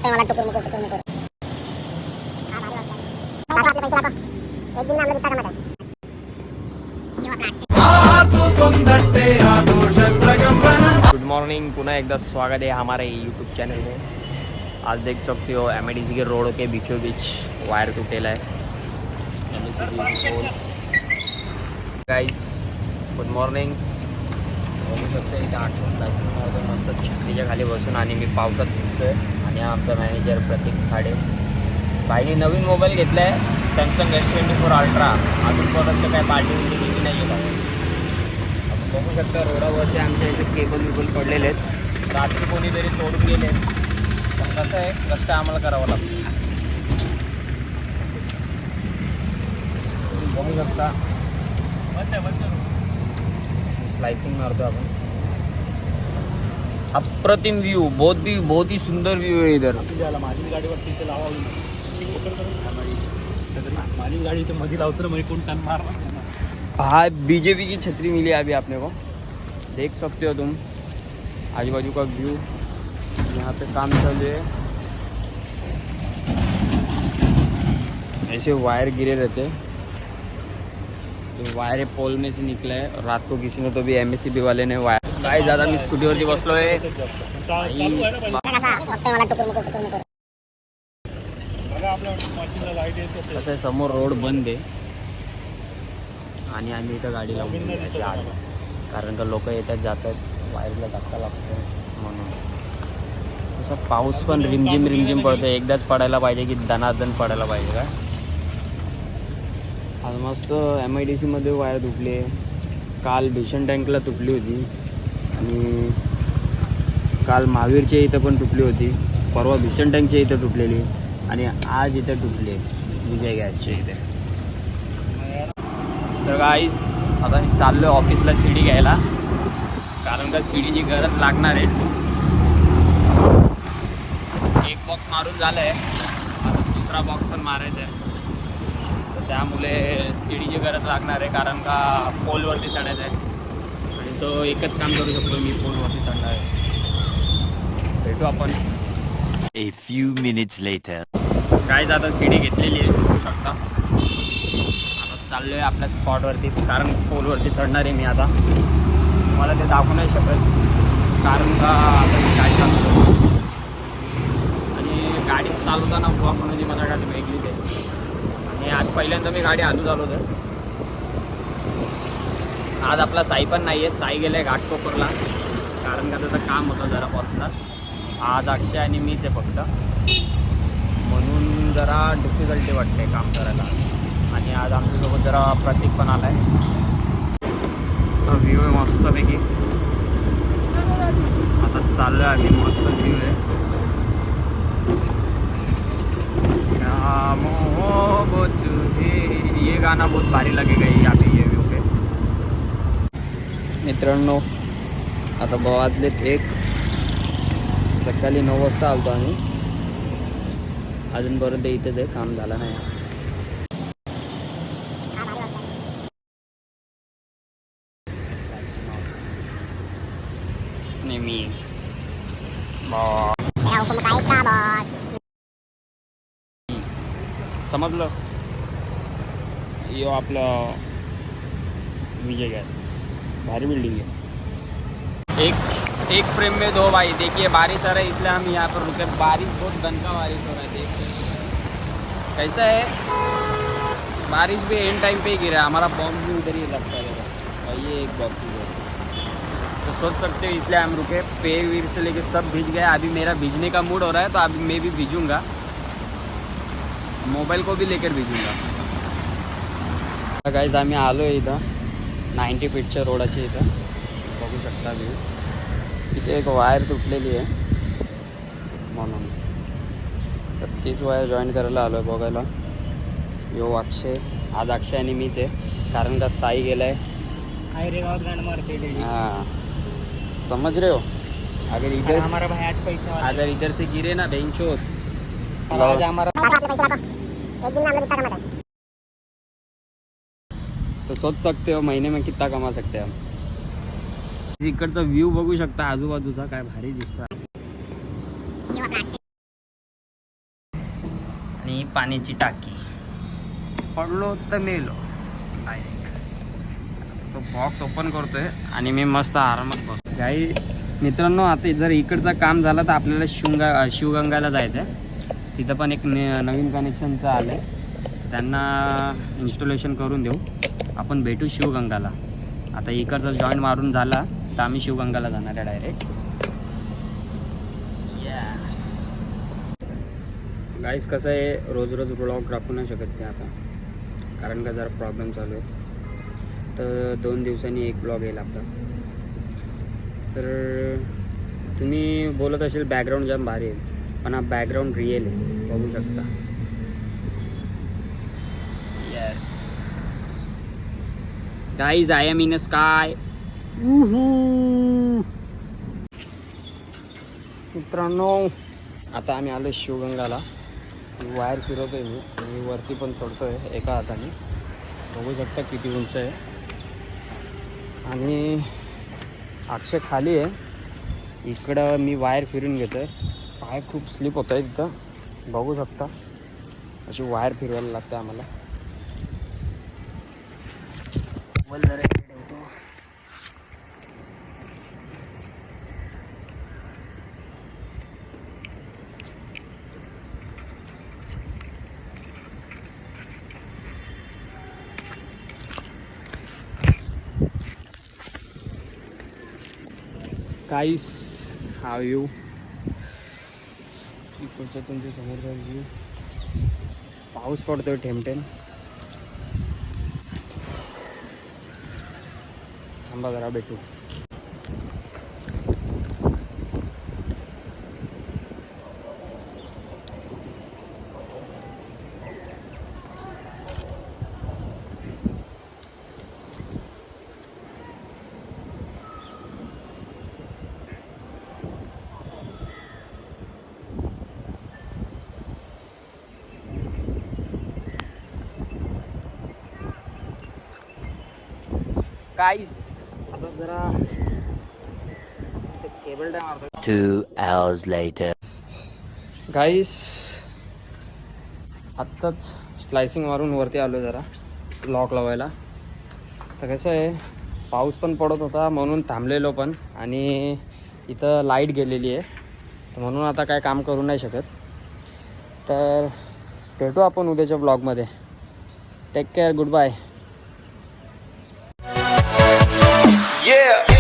बघतोय मला टुकुर मुकुर टुकुर मुकुर. हा भारी वाटतं. दाखव आपले पैसे दाखव. एक दिन में हम लोग इतना कमाते हैं. गुड मॉर्निंग, पुनः एकदा स्वागत है हमारे यूट्यूब चैनल में. आज देख सकते हो MIDC के रोड के बीचों बीच वायर टूटेला है. Guys good morning. बघू शकतो इथे 8 मस्त छत्रीच्या खाली बसून आणि मी पावसात दिसतोय. आणि हा आमचा मॅनेजर प्रतीक खाडे. बाईने नवीन मोबाईल घेतला आहे सॅमसंग S24 अल्ट्रा. अजूनपर्यंत काय पार्टी बिल्टी नाही आहे. आपण बघू शकता रोडावरचे आमच्या इथे केबल विबल पडलेले आहेत. रात्री कोणीतरी तोडून गेले. पण कसं आहे, कष्ट आम्हाला करावं लागतं. बघू शकता स्लाइसिंग मारतो आपण. अप्रतिम व्यू, बहुत ही सुंदर व्यू है इधर. माझी गाडीवरती ते लावा माझी गाड़ी तो मधी लावतो म्हणजे कोण टन मारणार. हाँ, BJP की छतरी मिली अभी आपने को. देख सकते हो तुम आजू बाजू का व्यू. यहाँ पे काम चल रहे है. ऐसे वायर गिरे रहते. तो वायर पोल में से निकला है. और रात को किसी ने तो भी MSCB वाले ने वायर काय ज़्यादा मी स्कूटीवरती बसलो आहे. कसं आहे, समोर रोड बंद आहे आणि आम्ही इथं गाडी लावून दिली आलो. कारण का लोक येतात जातात, वायरला धक्का लागतो म्हणून. तसं पाऊस पण रिमझिम पडतो. एकदाच पडायला पाहिजे की दनादन पडायला पाहिजे का. आज मस्त MIDC मध्ये वायर तुटली. काल भीषण टँकला तुटली होती आणि काल महावीरच्या इथं पण तुटली होती. परवा भीषण टँकच्या इथं तुटलेली आणि आज इथं तुटले विजय गॅसच्या इथे. तर गाईस आता मी चाललो आहे ऑफिसला सीडी घ्यायला. कारण का सीडीची गरज लागणार आहे. एक बॉक्स मारून झालं आहे, आता दुसरा बॉक्स पण मारायचा आहे. तर त्यामुळे सीडीची गरज लागणार आहे. कारण का पोलवरती चढायचं आहे आणि तो एकच काम करू शकतो मी, पोलवरती चढणार आहे. भेटू आपण. A few minutes later. काय आता सीडी घेतलेली आहे, बघू शकता. आता चाललो आहे आपल्या स्पॉटवरती. कारण पोलवरती चढणार आहे मी आता. मला ते दाखवू नाही शकत कारण का आता मी गाडी चालवतो आणि गाडी चालवताना ब्लॉक होण्याची माझ्या गाडी वेगळीच आहे. आणि आज पहिल्यांदा मी गाडी हलू चालवतो. आज आपला साई पण नाही आहे. साई गेला आहे घाटकोपरला कारण का त्याचं काम होतं जरा पर्सनल. आज अक्षय आणि मीच आहे फक्त, म्हणून जरा डिफिकल्टी वाटते काम करायला. आणि आज आमच्यासोबत जरा प्रतीक पण आला आहे. असा व्ह्यू आहे मस्तपैकी. आता चाललो आहे आम्ही. मस्त व्ह्यू आहे. ये गाना बहुत भारी लगेगा यहाँ पे ये व्यू पे. मित्रांनो आता वाजलेत 1. सकाळी 9 वाजता आलतो आम्ही. अजूनपर्यंत इथेच आहे, काम झालं नाही. नेहमी समजलं. यो आपलं विजय गॅस भारी बिल्डिंग है. एक फ्रेम में 2 भाई. देखिए बारिश आ रहा है इसलिए हम यहाँ पर रुके. बारिश बहुत दनका बारिश हो रहा है. देखिए कैसा है, बारिश भी एंड टाइम पे ही गिरा. हमारा बॉक्स भी उधर ही लगता है और ये एक बॉक्स है. तो सोच सकते हो इसलिए हम रुके. पेड़ वीर से लेके सब भीज गया. अभी मेरा भीजने का मूड हो रहा है तो अभी मैं भी भीजूँगा. मोबाईल को भी लेकर भीजूँगा. गाइस आम्ही आलो आहे इथं 90 फीटच्या रोडाच्या इथं. बघू शकता मी तिथे एक वायर तुटलेली आहे म्हणून. तर तीच वायर जॉईन करायला आलो आहे बघायला. यो अक्षय, आज अक्षय आणि मीच आहे कारण का साई गेला आहे. हाँ समझ रहे हो. अगर इधर हमारा भाई आज पैसा अगर इधर से गिरे ना बेंचो आज हमारा एक दिन में हम लोग इतना कमाते हैं. तो सोच सकते हो महीने में कितना कमा सकते हैं हम. इकडचा व्ह्यू बघू शकता आजूबाजूचा, काय भारी दिसतं. पाण्याची टाकी. पडलो तर मेलो. तो बॉक्स ओपन करतोय आणि मी मस्त आरामात बसतो. काही मित्रांनो, आता जर इकडचं काम झालं तर आपल्याला शिवगंगाला जायचं आहे. तिथं पण एक नवीन कनेक्शनचं आलं आहे, त्यांना इन्स्टॉलेशन करून देऊ. आपण भेटू शिवगंगाला. आता इकडचा जॉईंट मारून झाला तर आम्ही शिवगंगाला जाणार आहे डायरेक्ट. यस गाईस, कसं आहे, रोज रोज व्लॉग टाकू नाही शकत मी आता, कारण का जरा प्रॉब्लेम चालू आहे. तर 2 दिवसांनी एक व्लॉग येईल आपला. तर तुम्ही बोलत असेल बॅकग्राऊंड जाम भारी आहे, पण हा बॅकग्राऊंड रिअल आहे, बघू शकता. Yes guys, I am in a sky. मित्रांनो, आता आम्ही आलो शिवगंगाला. वायर फिरवतोय मी आणि वरती पण चढतोय एका हाताने. बघू शकता किती उंच आहे. आणि अक्षय खाली आहे. इकडं मी वायर फिरून घेतोय. पाय खूप स्लिप होत आहे तिथं, बघू शकता. अशी वायर फिरवायला लागते आम्हाला. गाईस, हा व्ह्यू इकडचा तुमच्या समोरचा व्ह्यू. पाऊस पडतोय ठेमठेम. थांबा जरा भेटू. गाईस, आता जरा केबल टाइम मारतो. 2 hours later. गाईस, आत्ताच स्लायसिंग मारून वरती आलो जरा लॉक लावायला. तर कसं आहे, पाऊस पण पडत होता म्हणून थांबलेलो पण, आणि इथं लाईट गेलेली आहे, तर म्हणून आता काय काम करू नाही शकत. तर भेटू आपण उद्याच्या ब्लॉगमध्ये. Take care, good bye. Yeah.